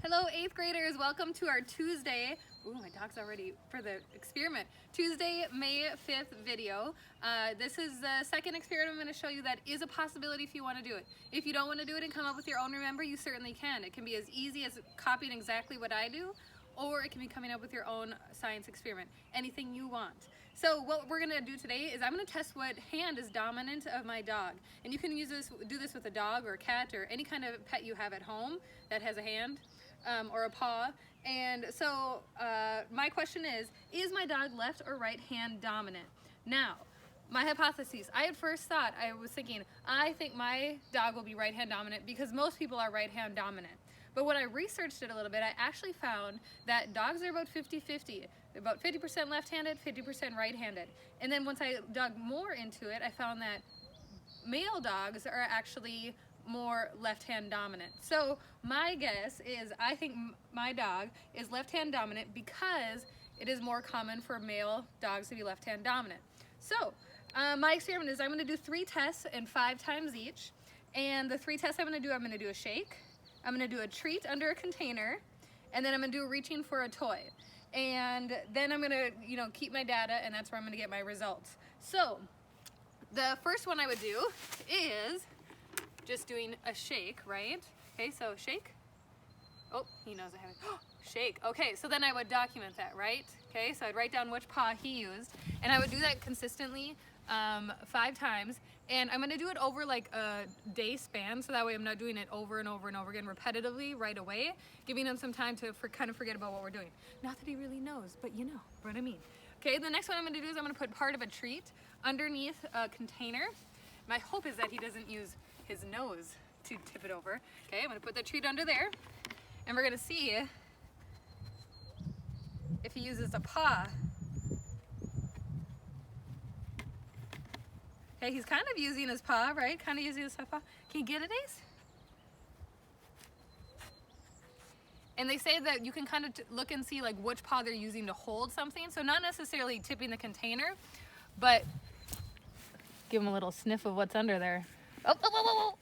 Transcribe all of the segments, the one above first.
Hello 8th graders, welcome to our Tuesday, my dog's already for the experiment, Tuesday, May 5th video. This is the second experiment I'm going to show you that is a possibility if you want to do it. If you don't want to do it and come up with your own, remember, you certainly can. It can be as easy as copying exactly what I do, or it can be coming up with your own science experiment, anything you want. So what we're going to do today is I'm going to test what hand is dominant of my dog. And you can do this with a dog or a cat or any kind of pet you have at home that has a hand. Or a paw. And so my question is my dog left or right hand dominant? Now, my hypotheses, I was thinking, I think my dog will be right hand dominant because most people are right hand dominant. But when I researched it a little bit, I actually found that dogs are about 50-50. About 50% left-handed, 50% right-handed. And then once I dug more into it, I found that male dogs are actually more left-hand dominant. So my guess is I think my dog is left-hand dominant because it is more common for male dogs to be left-hand dominant. So my experiment is I'm going to do 3 tests and 5 times each. And the 3 tests I'm going to do a shake, I'm going to do a treat under a container, and then I'm going to do a reaching for a toy. And then I'm going to keep my data, and that's where I'm going to get my results. So the first one I would do is just doing a shake, right? Okay, so shake. Oh, he knows I have it. Shake. Okay, so then I would document that, right? Okay, so I'd write down which paw he used, and I would do that consistently 5 times. And I'm gonna do it over like a day span, so that way I'm not doing it over and over and over again repetitively right away, giving him some time to kind of forget about what we're doing. Not that he really knows, but you know what I mean. Okay, the next one I'm gonna do is I'm gonna put part of a treat underneath a container. My hope is that he doesn't use his nose to tip it over. Okay, I'm gonna put the treat under there, and we're gonna see if he uses a paw. Okay, he's kind of using his paw, right? Kind of using his paw. Can you get it, Ace? And they say that you can kind of look and see like which paw they're using to hold something. So not necessarily tipping the container, but give him a little sniff of what's under there. Oh.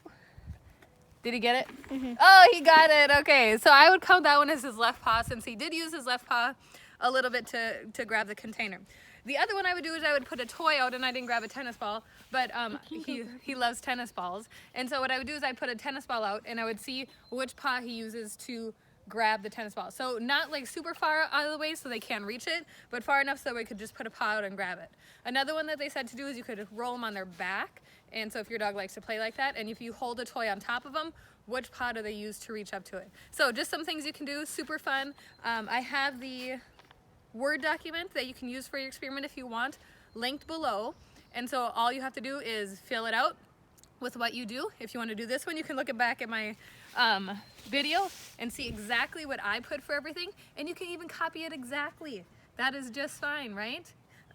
Did he get it? Mm-hmm. Oh, he got it. Okay, so I would count that one as his left paw since he did use his left paw a little bit to grab the container. The other one I would do is I would put a toy out, and I didn't grab a tennis ball, but he loves tennis balls. And so what I would do is I'd put a tennis ball out, and I would see which paw he uses to grab the tennis ball. So not like super far out of the way so they can't reach it, but far enough so we could just put a paw out and grab it. Another one that they said to do is you could roll them on their back. And so if your dog likes to play like that, and if you hold a toy on top of them, which paw do they use to reach up to it? So just some things you can do, super fun. I have the Word document that you can use for your experiment if you want, linked below. And so all you have to do is fill it out with what you do. If you want to do this one, you can look back at my video and see exactly what I put for everything, and you can even copy it exactly. That is just fine, right?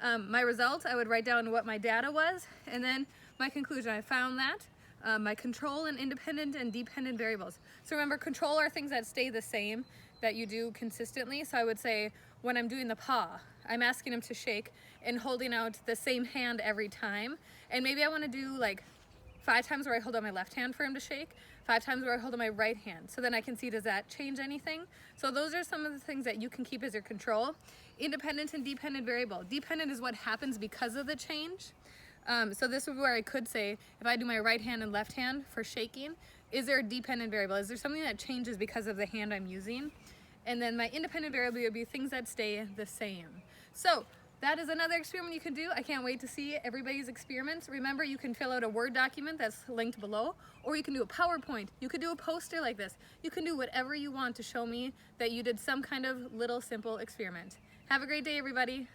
My results, I would write down what my data was, and then my conclusion. I found that my control and independent and dependent variables. So remember, control are things that stay the same, that you do consistently. So I would say when I'm doing the paw, I'm asking him to shake and holding out the same hand every time. And maybe I want to do like 5 times where I hold out my left hand for him to shake, 5 times where I hold out my right hand. So then I can see, does that change anything? So those are some of the things that you can keep as your control. Independent and dependent variable. Dependent is what happens because of the change. So this is where I could say, if I do my right hand and left hand for shaking, is there a dependent variable? Is there something that changes because of the hand I'm using? And then my independent variable would be things that stay the same. So that is another experiment you can do. I can't wait to see everybody's experiments. Remember, you can fill out a Word document that's linked below, or you can do a PowerPoint. You could do a poster like this. You can do whatever you want to show me that you did some kind of little simple experiment. Have a great day, everybody.